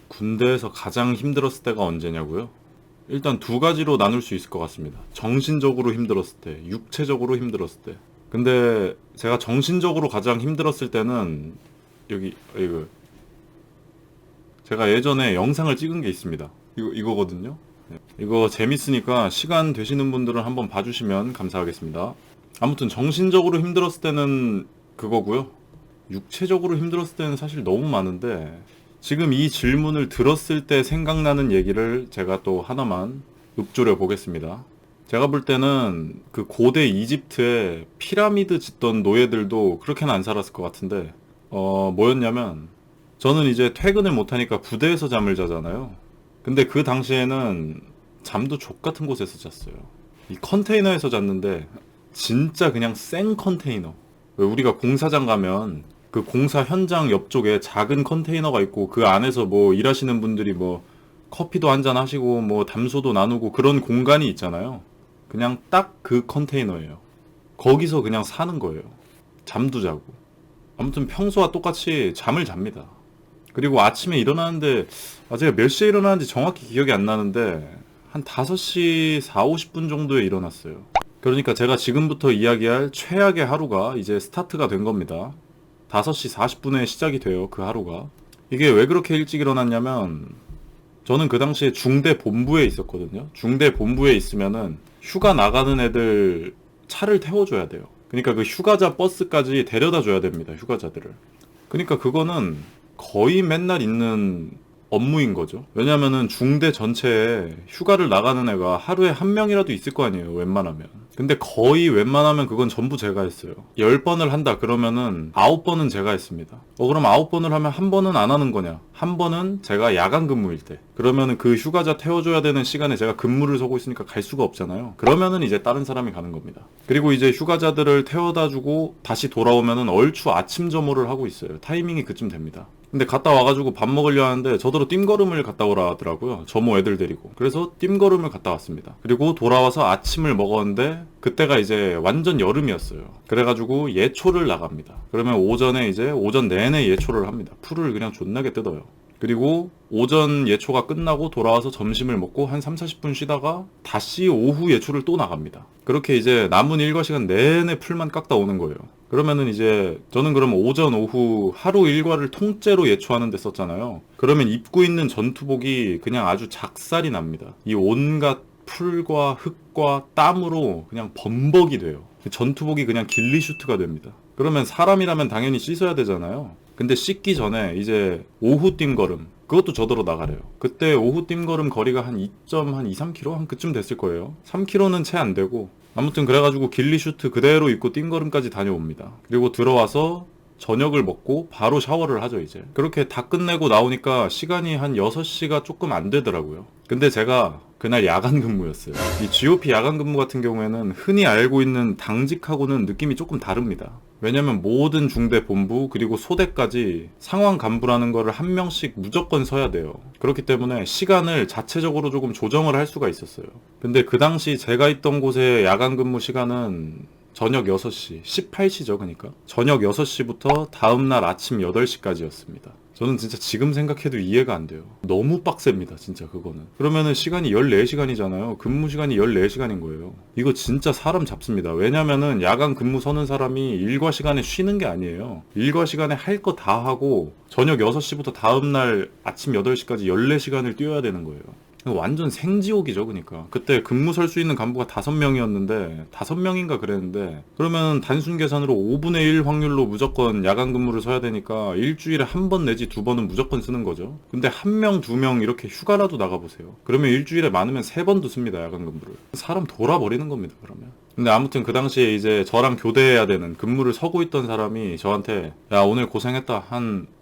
군대에서 가장 힘들었을 때가 언제냐고요? 일단 두 가지로 나눌 수 있을 것 같습니다. 정신적으로 힘들었을 때, 육체적으로 힘들었을 때. 근데 제가 정신적으로 가장 힘들었을 때는 이거 제가 예전에 영상을 찍은 게 있습니다. 이거거든요. 네. 이거 재밌으니까 시간 되시는 분들은 한번 봐주시면 감사하겠습니다. 아무튼 정신적으로 힘들었을 때는 그거고요. 육체적으로 힘들었을 때는 사실 너무 많은데 지금 이 질문을 들었을 때 생각나는 얘기를 제가 또 하나만 읊조려 보겠습니다. 제가 볼 때는 그 고대 이집트에 피라미드 짓던 노예들도 그렇게는 안 살았을 것 같은데 뭐였냐면 저는 이제 퇴근을 못하니까 부대에서 잠을 자잖아요. 근데 그 당시에는 잠도 족 같은 곳에서 잤어요. 이 컨테이너에서 잤는데 진짜 그냥 생 컨테이너. 왜 우리가 공사장 가면 그 공사 현장 옆쪽에 작은 컨테이너가 있고 그 안에서 뭐 일하시는 분들이 뭐 커피도 한잔 하시고 뭐 담소도 나누고 그런 공간이 있잖아요. 그냥 딱 그 컨테이너예요. 거기서 그냥 사는 거예요. 잠도 자고. 아무튼 평소와 똑같이 잠을 잡니다. 그리고 아침에 일어나는데 제가 몇 시에 일어나는지 정확히 기억이 안 나는데 한 5시 4, 50분 정도에 일어났어요. 그러니까 제가 지금부터 이야기할 최악의 하루가 이제 스타트가 된 겁니다. 5시 40분에 시작이 돼요, 그 하루가. 이게 왜 그렇게 일찍 일어났냐면 저는 그 당시에 중대 본부에 있었거든요. 중대 본부에 있으면은 휴가 나가는 애들 차를 태워줘야 돼요. 그러니까 그 휴가자 버스까지 데려다 줘야 됩니다, 휴가자들을. 그러니까 그거는 거의 맨날 있는 업무인 거죠. 왜냐면은 중대 전체에 휴가를 나가는 애가 하루에 한 명이라도 있을 거 아니에요, 웬만하면. 근데 거의 웬만하면 그건 전부 제가 했어요. 10번을 한다 그러면은 9번은 제가 했습니다. 그럼 9번을 하면 한 번은 안 하는 거냐? 한 번은 제가 야간 근무일 때. 그러면은 그 휴가자 태워줘야 되는 시간에 제가 근무를 서고 있으니까 갈 수가 없잖아요. 그러면은 이제 다른 사람이 가는 겁니다. 그리고 이제 휴가자들을 태워다 주고 다시 돌아오면은 얼추 아침 점호를 하고 있어요. 타이밍이 그쯤 됩니다. 근데 갔다 와가지고 밥 먹으려 하는데 저더러 뜀걸음을 갔다 오라 하더라고요. 점호 애들 데리고. 그래서 뜀걸음을 갔다 왔습니다. 그리고 돌아와서 아침을 먹었는데 그때가 이제 완전 여름이었어요. 그래가지고 예초를 나갑니다. 그러면 오전에 이제 오전 내내 예초를 합니다. 풀을 그냥 존나게 뜯어요. 그리고 오전 예초가 끝나고 돌아와서 점심을 먹고 한 3, 40분 쉬다가 다시 오후 예초를 또 나갑니다. 그렇게 이제 남은 일과 시간 내내 풀만 깎다 오는 거예요. 그러면은 이제 저는 그럼 오전 오후 하루 일과를 통째로 예초하는 데 썼잖아요. 그러면 입고 있는 전투복이 그냥 아주 작살이 납니다. 이 온갖 풀과 흙과 땀으로 그냥 범벅이 돼요. 전투복이 그냥 길리슈트가 됩니다. 그러면 사람이라면 당연히 씻어야 되잖아요. 근데 씻기 전에 이제 오후 뜀걸음 그것도 저더러 나가래요. 그때 오후 뜀걸음 거리가 한 2.3km? 한 그쯤 됐을 거예요. 3km는 채 안 되고 아무튼 그래가지고 길리슈트 그대로 입고 뜀걸음까지 다녀옵니다. 그리고 들어와서 저녁을 먹고 바로 샤워를 하죠 이제. 그렇게 다 끝내고 나오니까 시간이 한 6시가 조금 안 되더라고요. 근데 제가 그날 야간 근무였어요. 이 GOP 야간 근무 같은 경우에는 흔히 알고 있는 당직하고는 느낌이 조금 다릅니다. 왜냐면 모든 중대 본부 그리고 소대까지 상황 간부라는 거를 한 명씩 무조건 서야 돼요. 그렇기 때문에 시간을 자체적으로 조금 조정을 할 수가 있었어요. 근데 그 당시 제가 있던 곳의 야간 근무 시간은 저녁 6시, 18시죠 그러니까. 저녁 6시부터 다음날 아침 8시까지였습니다. 저는 진짜 지금 생각해도 이해가 안 돼요. 너무 빡셉니다 진짜 그거는. 그러면은 시간이 14시간이잖아요. 근무 시간이 14시간인 거예요. 이거 진짜 사람 잡습니다. 왜냐면은 야간 근무 서는 사람이 일과 시간에 쉬는 게 아니에요. 일과 시간에 할 거 다 하고 저녁 6시부터 다음날 아침 8시까지 14시간을 뛰어야 되는 거예요. 완전 생지옥이죠, 그러니까. 그때 근무 설 수 있는 간부가 5명이었는데 5명인가 그랬는데 그러면 단순 계산으로 5분의 1 확률로 무조건 야간 근무를 서야 되니까 일주일에 한 번 내지 두 번은 무조건 쓰는 거죠. 근데 한 명, 두 명 이렇게 휴가라도 나가보세요. 그러면 일주일에 많으면 3번도 씁니다, 야간 근무를. 사람 돌아버리는 겁니다, 그러면. 근데 아무튼 그 당시에 이제 저랑 교대해야 되는 근무를 서고 있던 사람이 저한테 야 오늘 고생했다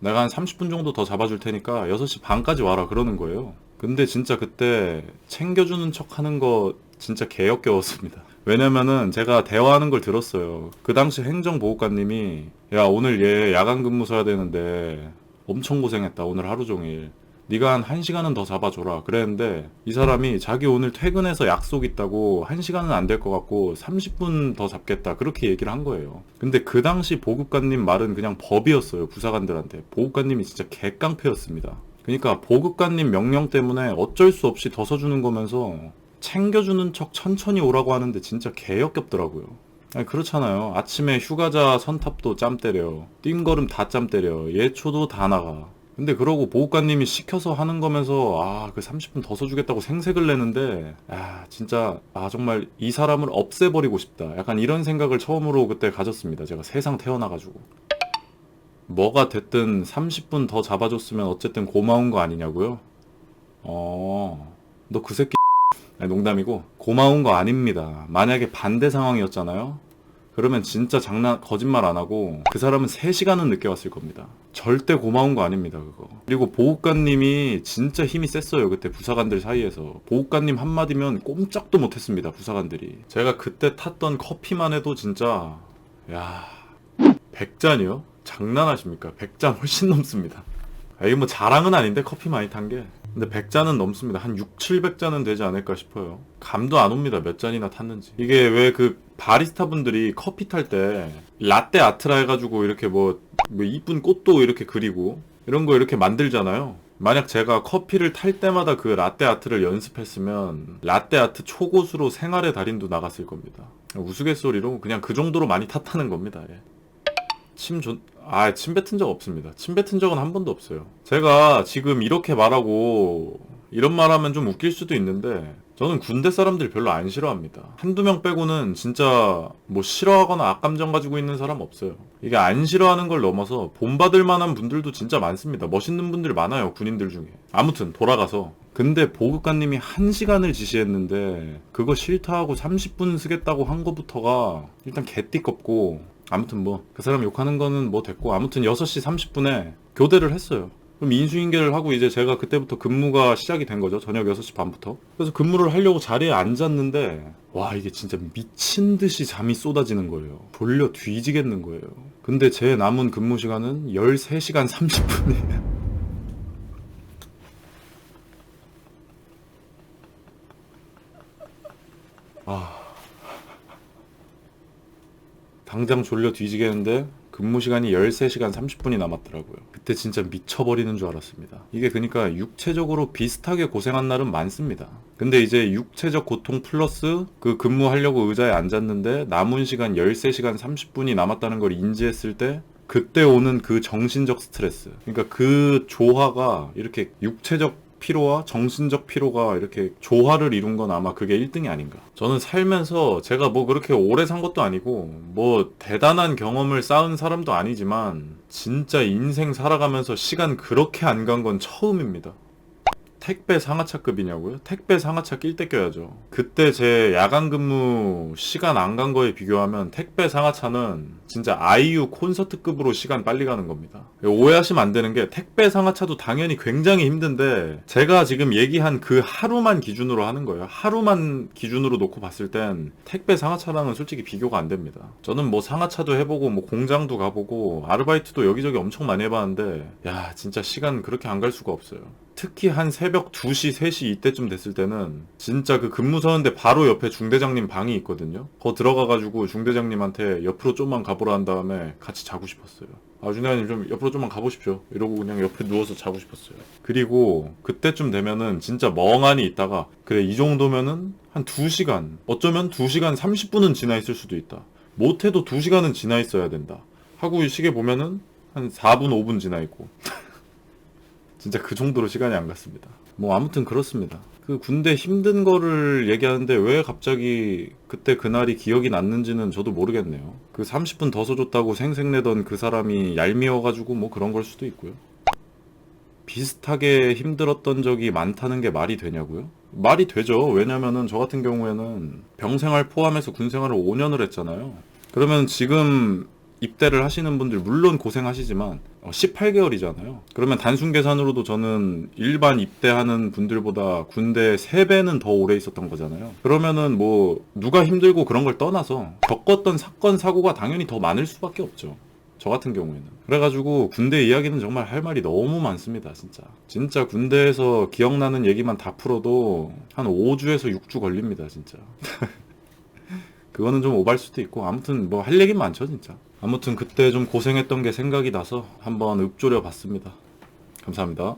내가 한 30분 정도 더 잡아줄 테니까 6시 반까지 와라 그러는 거예요. 근데 진짜 그때 챙겨주는 척 하는 거 진짜 개역겨웠습니다. 왜냐면은 제가 대화하는 걸 들었어요. 그 당시 행정보호관님이 야 오늘 얘 야간 근무 서야 되는데 엄청 고생했다 오늘 하루 종일. 네가 한 1시간은 더 잡아줘라 그랬는데 이 사람이 자기 오늘 퇴근해서 약속 있다고 1시간은 안 될 것 같고 30분 더 잡겠다 그렇게 얘기를 한 거예요. 근데 그 당시 보급관님 말은 그냥 법이었어요. 부사관들한테. 보급관님이 진짜 개깡패였습니다. 그러니까 보급관님 명령 때문에 어쩔 수 없이 더 서주는 거면서 챙겨주는 척 천천히 오라고 하는데 진짜 개역겹더라고요. 아니 그렇잖아요. 아침에 휴가자 선탑도 짬 때려, 띵걸음 다 짬 때려, 예초도 다 나가. 근데 그러고 보호관님이 시켜서 하는 거면서 그 30분 더 써주겠다고 생색을 내는데 진짜 정말 이 사람을 없애버리고 싶다. 약간 이런 생각을 처음으로 그때 가졌습니다. 제가 세상 태어나가지고. 뭐가 됐든 30분 더 잡아줬으면 어쨌든 고마운 거 아니냐고요? 너 그 새끼 아니, 농담이고 고마운 거 아닙니다. 만약에 반대 상황이었잖아요. 그러면 진짜 거짓말 안 하고 그 사람은 3시간은 늦게 왔을 겁니다. 절대 고마운 거 아닙니다, 그거. 그리고 보호관님이 진짜 힘이 셌어요, 그때 부사관들 사이에서. 보호관님 한마디면 꼼짝도 못했습니다, 부사관들이. 제가 그때 탔던 커피만 해도 진짜 100잔이요? 장난하십니까? 100잔 훨씬 넘습니다. 이게 뭐 자랑은 아닌데 커피 많이 탄 게. 근데 100잔은 넘습니다. 한 6, 700잔은 되지 않을까 싶어요. 감도 안 옵니다. 몇 잔이나 탔는지. 이게 왜 그 바리스타 분들이 커피 탈 때 라떼 아트라 해가지고 이렇게 뭐 이쁜 꽃도 이렇게 그리고 이런 거 이렇게 만들잖아요. 만약 제가 커피를 탈 때마다 그 라떼 아트를 연습했으면 라떼 아트 초고수로 생활의 달인도 나갔을 겁니다. 우스갯소리로 그냥 그 정도로 많이 탔다는 겁니다. 예. 침 뱉은 적 없습니다. 침 뱉은 적은 한 번도 없어요. 제가 지금 이렇게 말하고 이런 말하면 좀 웃길 수도 있는데 저는 군대 사람들 별로 안 싫어합니다. 한두 명 빼고는 진짜 뭐 싫어하거나 악감정 가지고 있는 사람 없어요. 이게 안 싫어하는 걸 넘어서 본받을 만한 분들도 진짜 많습니다. 멋있는 분들 많아요, 군인들 중에. 아무튼 돌아가서 근데 보급관님이 1시간을 지시했는데 그거 싫다 하고 30분 쓰겠다고 한 거부터가 일단 개띠껍고 아무튼 뭐 그 사람 욕하는 거는 뭐 됐고 아무튼 6시 30분에 교대를 했어요. 그럼 인수인계를 하고 이제 제가 그때부터 근무가 시작이 된 거죠. 저녁 6시 반부터. 그래서 근무를 하려고 자리에 앉았는데 와 이게 진짜 미친 듯이 잠이 쏟아지는 거예요. 졸려 뒤지겠는 거예요. 근데 제 남은 근무 시간은 13시간 30분이에요. 당장 졸려 뒤지겠는데 근무 시간이 13시간 30분이 남았더라고요. 그때 진짜 미쳐버리는 줄 알았습니다. 이게 그러니까 육체적으로 비슷하게 고생한 날은 많습니다. 근데 이제 육체적 고통 플러스 그 근무하려고 의자에 앉았는데 남은 시간 13시간 30분이 남았다는 걸 인지했을 때 그때 오는 그 정신적 스트레스. 그러니까 그 조화가 이렇게 육체적 피로와 정신적 피로가 이렇게 조화를 이룬 건 아마 그게 1등이 아닌가. 저는 살면서 제가 뭐 그렇게 오래 산 것도 아니고 뭐 대단한 경험을 쌓은 사람도 아니지만 진짜 인생 살아가면서 시간 그렇게 안 간 건 처음입니다. 택배 상하차급이냐고요? 택배 상하차 낄 때 껴야죠. 그때 제 야간 근무 시간 안 간 거에 비교하면 택배 상하차는 진짜 아이유 콘서트급으로 시간 빨리 가는 겁니다. 오해하시면 안 되는 게 택배 상하차도 당연히 굉장히 힘든데 제가 지금 얘기한 그 하루만 기준으로 하는 거예요. 하루만 기준으로 놓고 봤을 땐 택배 상하차랑은 솔직히 비교가 안 됩니다. 저는 뭐 상하차도 해보고 뭐 공장도 가보고 아르바이트도 여기저기 엄청 많이 해봤는데 진짜 시간 그렇게 안 갈 수가 없어요. 특히 한 새벽 2시, 3시 이때쯤 됐을 때는 진짜 그 근무 서는데 바로 옆에 중대장님 방이 있거든요. 거 들어가가지고 중대장님한테 옆으로 좀만 가보라 한 다음에 같이 자고 싶었어요. 중대장님 좀 옆으로 좀만 가보십시오. 이러고 그냥 옆에 누워서 자고 싶었어요. 그리고 그때쯤 되면은 진짜 멍하니 있다가 그래 이 정도면은 한 2시간 어쩌면 2시간 30분은 지나 있을 수도 있다. 못해도 2시간은 지나 있어야 된다. 하고 시계 보면은 한 4분, 5분 지나 있고 진짜 그 정도로 시간이 안 갔습니다. 뭐 아무튼 그렇습니다. 그 군대 힘든 거를 얘기하는데 왜 갑자기 그때 그날이 기억이 났는지는 저도 모르겠네요. 그 30분 더 써줬다고 생색내던 그 사람이 얄미워가지고 뭐 그런 걸 수도 있고요. 비슷하게 힘들었던 적이 많다는 게 말이 되냐고요? 말이 되죠. 왜냐면은 저 같은 경우에는 병생활 포함해서 군생활을 5년을 했잖아요. 그러면 지금 입대를 하시는 분들 물론 고생하시지만 18개월이잖아요. 그러면 단순 계산으로도 저는 일반 입대하는 분들보다 군대 3배는 더 오래 있었던 거잖아요. 그러면은 뭐 누가 힘들고 그런 걸 떠나서 겪었던 사건 사고가 당연히 더 많을 수밖에 없죠. 저 같은 경우에는. 그래가지고 군대 이야기는 정말 할 말이 너무 많습니다. 진짜 군대에서 기억나는 얘기만 다 풀어도 한 5주에서 6주 걸립니다. 진짜. 그거는 좀 오바일 수도 있고 아무튼 뭐 할 얘기 많죠 진짜. 아무튼 그때 좀 고생했던 게 생각이 나서 한번 읊조려 봤습니다. 감사합니다.